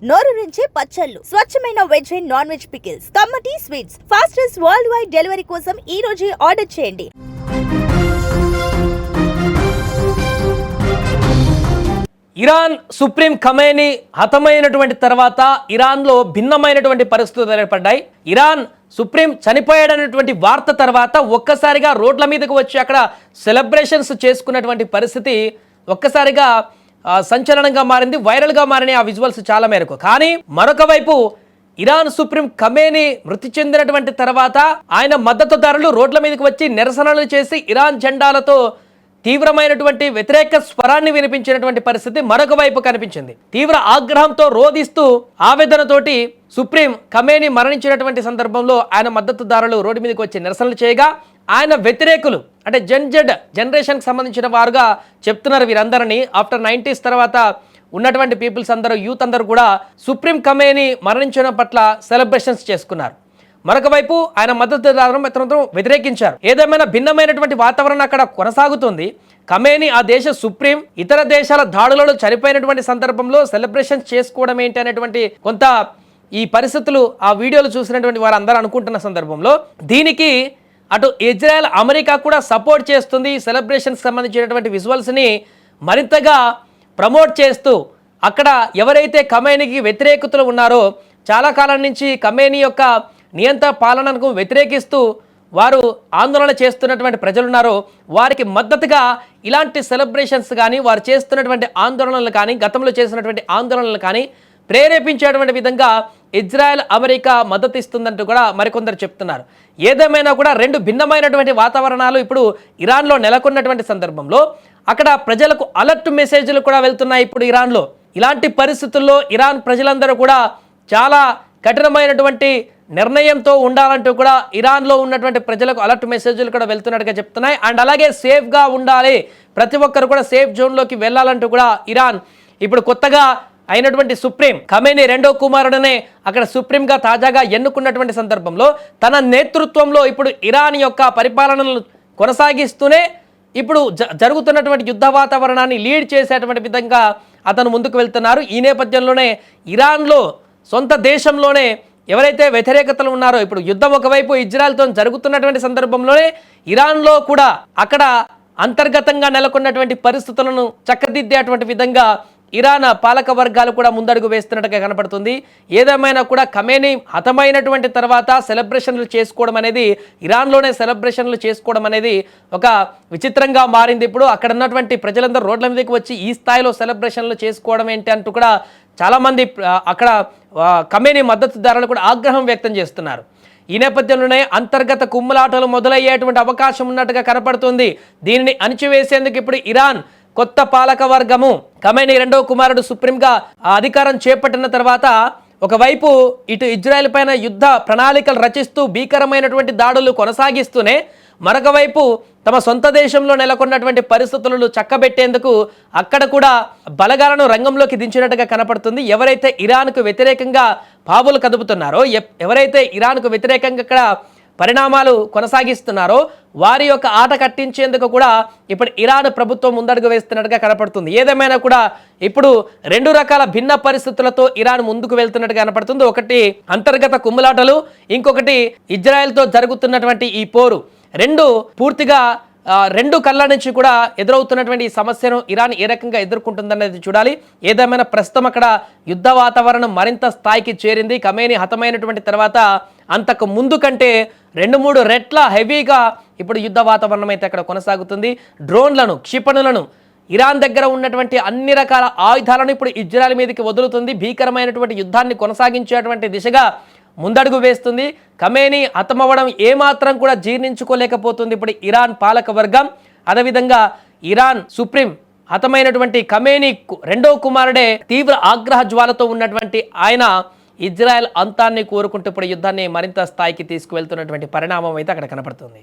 నోరూరించే పచ్చళ్ళు, స్వచ్ఛమైన veg and non veg pickles, కమ్మటి sweets, fastest worldwide delivery కోసం ఈ రోజే ఆర్డర్ చేయండి. ఇరాన్ సుప్రీం ఖమేనీ హతమైనటువంటి తర్వాత ఇరాన్లో భిన్నమైనటువంటి పరిస్థితులు ఏర్పడ్డాయి. ఇరాన్ సుప్రీం చనిపోయాడనేటువంటి వార్త తర్వాత ఒక్కసారిగా రోడ్ల మీదకు వచ్చి అక్కడ సెలబ్రేషన్స్ చేసుకున్నటువంటి పరిస్థితి ఒక్కసారిగా సంచలనంగా మారింది, వైరల్గా మారిన ఆ విజువల్స్ చాలా మేరకు. కానీ మరొక వైపు ఇరాన్ సుప్రీం ఖమేనీ మృతి చెందినటువంటి తర్వాత ఆయన మద్దతుదారులు రోడ్ల మీదకి వచ్చి నిరసనలు చేసి ఇరాన్ జెండాలతో తీవ్రమైనటువంటి వ్యతిరేక స్వరాన్ని వినిపించినటువంటి పరిస్థితి మరొక వైపు కనిపించింది. తీవ్ర ఆగ్రహంతో రోధిస్తూ ఆవేదనతోటి సుప్రీం ఖమేనీ మరణించినటువంటి సందర్భంలో ఆయన మద్దతుదారులు రోడ్డు మీదకి వచ్చి నిరసనలు చేయగా ఆయన వ్యతిరేకులు అంటే జనరేషన్కి సంబంధించిన వారుగా చెప్తున్నారు వీరందరినీ. ఆఫ్టర్ 90s తర్వాత ఉన్నటువంటి పీపుల్స్ అందరూ, యూత్ అందరూ కూడా సుప్రీం ఖమేనీ మరణించడం పట్ల సెలబ్రేషన్స్ చేసుకున్నారు. మరొక వైపు ఆయన మద్దతుదారులను వ్యతిరేకించారు. ఏదేమైనా భిన్నమైనటువంటి వాతావరణం అక్కడ కొనసాగుతుంది. ఖమేనీ ఆ దేశ సుప్రీం ఇతర దేశాల దాడులలో చనిపోయినటువంటి సందర్భంలో సెలబ్రేషన్స్ చేసుకోవడం ఏంటి అనేటువంటి కొంత ఈ పరిస్థితులు ఆ వీడియోలు చూసినటువంటి వారు అందరూ అనుకుంటున్న సందర్భంలో దీనికి అటు ఇజ్రాయెల్, అమెరికా కూడా సపోర్ట్ చేస్తుంది. ఈ సెలబ్రేషన్కి సంబంధించినటువంటి విజువల్స్ని మరింతగా ప్రమోట్ చేస్తూ అక్కడ ఎవరైతే ఖమేనీకి వ్యతిరేకతలు ఉన్నారో, చాలా కాలం నుంచి ఖమేనీ యొక్క నియంత్రణ పాలనకు వ్యతిరేకిస్తూ వారు ఆందోళన చేస్తున్నటువంటి ప్రజలున్నారో వారికి మద్దతుగా ఇలాంటి సెలబ్రేషన్స్ కానీ, వారు చేస్తున్నటువంటి ఆందోళనలు కానీ, గతంలో చేసినటువంటి ఆందోళనలు కానీ ప్రేరేపించేటువంటి విధంగా ఇజ్రాయెల్, అమెరికా మద్దతు ఇస్తుందంటూ కూడా మరికొందరు చెప్తున్నారు. ఏదేమైనా కూడా రెండు భిన్నమైనటువంటి వాతావరణాలు ఇప్పుడు ఇరాన్లో నెలకొన్నటువంటి సందర్భంలో అక్కడ ప్రజలకు అలర్ట్ మెసేజ్లు కూడా వెళ్తున్నాయి. ఇప్పుడు ఇరాన్లో ఇలాంటి పరిస్థితుల్లో ఇరాన్ ప్రజలందరూ కూడా చాలా కఠినమైనటువంటి నిర్ణయంతో ఉండాలంటూ కూడా ఇరాన్లో ఉన్నటువంటి ప్రజలకు అలర్ట్ మెసేజ్లు కూడా వెళ్తున్నట్టుగా చెప్తున్నాయి. అండ్ అలాగే సేఫ్గా ఉండాలి, ప్రతి ఒక్కరు కూడా సేఫ్ జోన్లోకి వెళ్ళాలంటూ కూడా ఇరాన్ ఇప్పుడు కొత్తగా అయినటువంటి సుప్రీం ఖమేనీ రెండో కుమారుడనే అక్కడ సుప్రీంగా తాజాగా ఎన్నుకున్నటువంటి సందర్భంలో తన నేతృత్వంలో ఇప్పుడు ఇరాన్ యొక్క పరిపాలనను కొనసాగిస్తూనే ఇప్పుడు జరుగుతున్నటువంటి యుద్ధ వాతావరణాన్ని లీడ్ చేసేటువంటి విధంగా అతను ముందుకు వెళ్తున్నారు. ఈ నేపథ్యంలోనే ఇరాన్లో సొంత దేశంలోనే ఎవరైతే వ్యతిరేకతలు ఉన్నారో, ఇప్పుడు యుద్ధం ఒకవైపు ఇజ్రాయెల్తో జరుగుతున్నటువంటి సందర్భంలోనే ఇరాన్లో కూడా అక్కడ అంతర్గతంగా నెలకొన్నటువంటి పరిస్థితులను చక్కదిద్దేటువంటి విధంగా ఇరాన్ పాలక వర్గాలు కూడా ముందడుగు వేస్తున్నట్టుగా కనపడుతుంది. ఏదేమైనా కూడా ఖమేనీ హతమైనటువంటి తర్వాత సెలబ్రేషన్లు చేసుకోవడం అనేది, ఇరాన్లోనే సెలబ్రేషన్లు చేసుకోవడం అనేది ఒక విచిత్రంగా మారింది. ఇప్పుడు అక్కడ ఉన్నటువంటి ప్రజలందరూ రోడ్ల మీదకి వచ్చి ఈ స్థాయిలో సెలబ్రేషన్లు చేసుకోవడం ఏంటి అంటూ కూడా చాలామంది అక్కడ ఖమేనీ మద్దతుదారులు కూడా ఆగ్రహం వ్యక్తం చేస్తున్నారు. ఈ నేపథ్యంలోనే అంతర్గత కుమ్ములాటలు మొదలయ్యేటువంటి అవకాశం ఉన్నట్టుగా కనపడుతుంది. దీనిని అణిచివేసేందుకు ఇప్పుడు ఇరాన్ కొత్త పాలక వర్గము ఖమేనీ రెండవ కుమారుడు సుప్రీంగా అధికారం చేపట్టిన తర్వాత ఒకవైపు ఇటు ఇజ్రాయెల్ పైన యుద్ధ ప్రణాళికలు రచిస్తూ భీకరమైనటువంటి దాడులు కొనసాగిస్తూనే మరొక వైపు తమ సొంత దేశంలో నెలకొన్నటువంటి పరిస్థితులను చక్కబెట్టేందుకు అక్కడ కూడా బలగాలను రంగంలోకి దించినట్టుగా కనపడుతుంది. ఎవరైతే ఇరాన్కు వ్యతిరేకంగా పావులు కదుపుతున్నారో, ఎవరైతే ఇరాన్కు వ్యతిరేకంగా అక్కడ పరిణామాలు కొనసాగిస్తున్నారో వారి యొక్క ఆట కట్టించేందుకు కూడా ఇప్పుడు ఇరాన్ ప్రభుత్వం ముందడుగు వేస్తున్నట్టుగా కనపడుతుంది. ఏదేమైనా కూడా ఇప్పుడు రెండు రకాల భిన్న పరిస్థితులతో ఇరాన్ ముందుకు వెళ్తున్నట్టుగా కనపడుతుంది. ఒకటి అంతర్గత కుమ్ములాటలు, ఇంకొకటి ఇజ్రాయెల్తో జరుగుతున్నటువంటి ఈ పోరు. పూర్తిగా రెండు కళ్ళ నుంచి కూడా ఎదురవుతున్నటువంటి ఈ సమస్యను ఇరాన్ ఏ రకంగా ఎదుర్కొంటుందనేది చూడాలి. ఏదేమైనా ప్రస్తుతం అక్కడ యుద్ధ వాతావరణం మరింత స్థాయికి చేరింది. ఖమేనీ హతమైనటువంటి తర్వాత అంతకు ముందు కంటే 2-3 రెట్ల హెవీగా ఇప్పుడు యుద్ధ వాతావరణం అయితే అక్కడ కొనసాగుతుంది. డ్రోన్లను, క్షిపణులను, ఇరాన్ దగ్గర ఉన్నటువంటి అన్ని రకాల ఆయుధాలను ఇప్పుడు ఇజ్రాయెల్ మీదకి వదులుతుంది. భీకరమైనటువంటి యుద్ధాన్ని కొనసాగించేటువంటి దిశగా ముందడుగు వేస్తుంది. ఖమేనీ హతమవ్వడం ఏమాత్రం కూడా జీర్ణించుకోలేకపోతుంది ఇప్పుడు ఇరాన్ పాలక వర్గం. అదేవిధంగా ఇరాన్ సుప్రీం హతమైనటువంటి ఖమేనీ రెండో కుమారుడే తీవ్ర ఆగ్రహ జ్వాలతో ఉన్నటువంటి ఆయన ఇజ్రాయెల్ అంతాన్ని కోరుకుంటూ ఇప్పుడు యుద్ధాన్ని మరింత స్థాయికి తీసుకువెళ్తున్నటువంటి పరిణామం అయితే అక్కడ కనపడుతుంది.